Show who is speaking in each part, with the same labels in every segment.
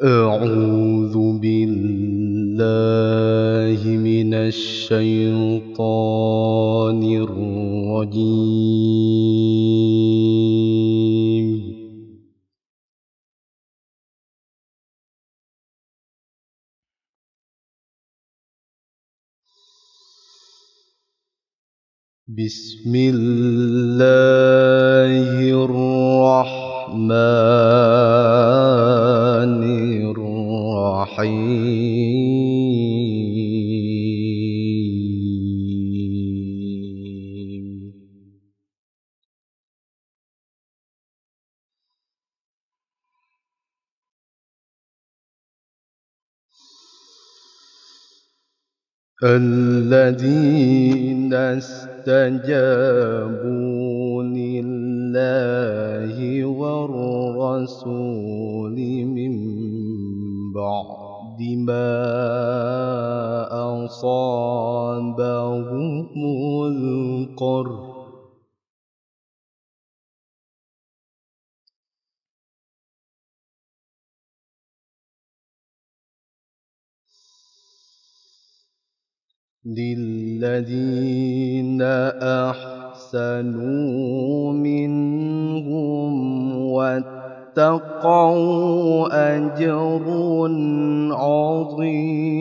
Speaker 1: أعوذ بالله من الشيطان الرجيم. بسم الله الرحمن الرحيم. الذين استجابوا لله والرسول من بعد ما أصابهم القرح للذين أحسنوا منهم واتقوا أجر عظيم.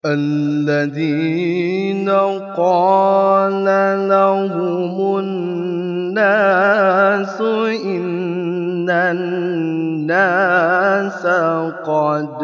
Speaker 1: الذين قال لهم الناس إن الناس قد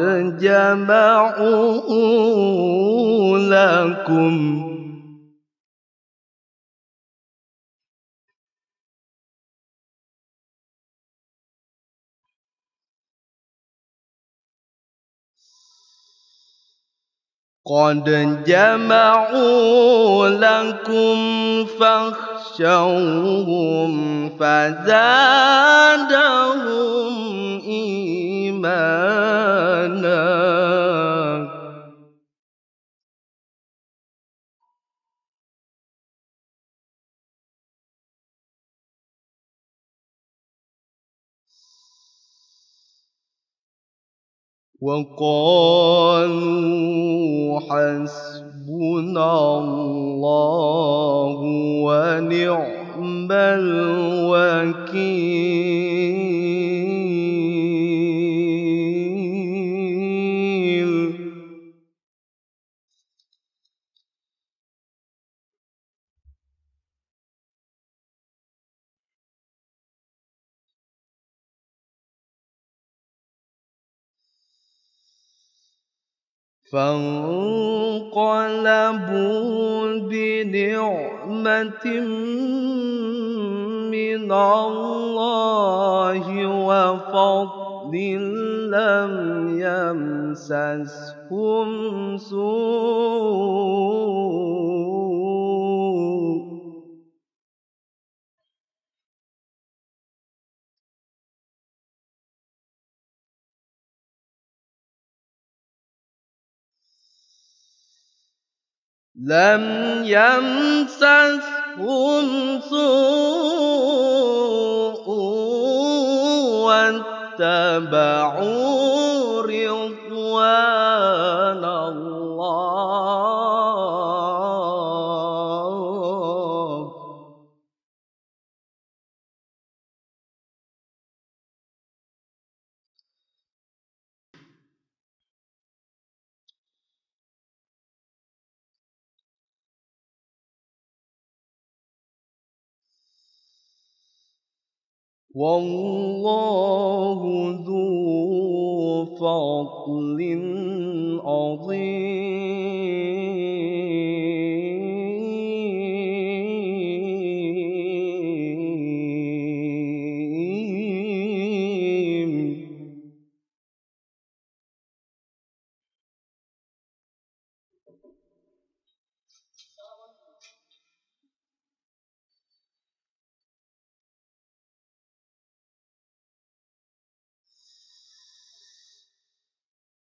Speaker 1: جمعوا لكم فاخشوهم فزادهم إيمانا وقالوا حسبنا الله ونعم الوكيل. فانقلبوا بنعمة من الله وفضل لم يمسسهم سوء واتبعوا رضوان الله. والله ذو فضل عظيم.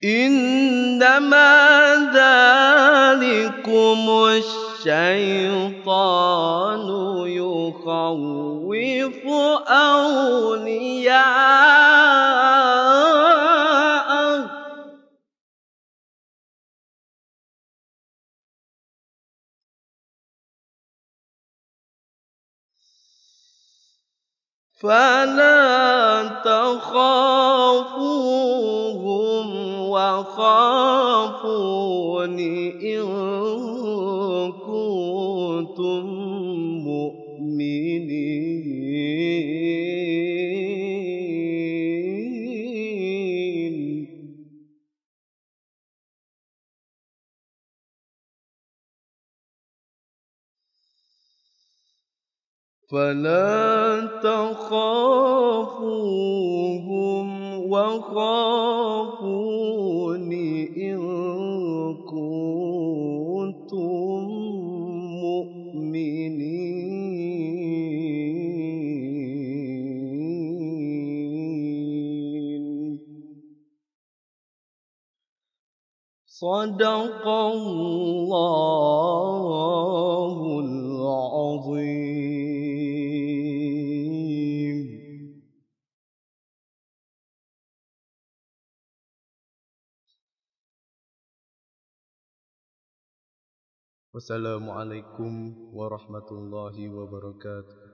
Speaker 1: إنما ذلكم الشيطان يخوف أولياءه فلا تخافوهم وخافون إن كنتم مؤمنين فلا تخافوهم وخافون إن كنتم مؤمنين صدق الله العظيم. Wassalamualaikum warahmatullahi wabarakatuh.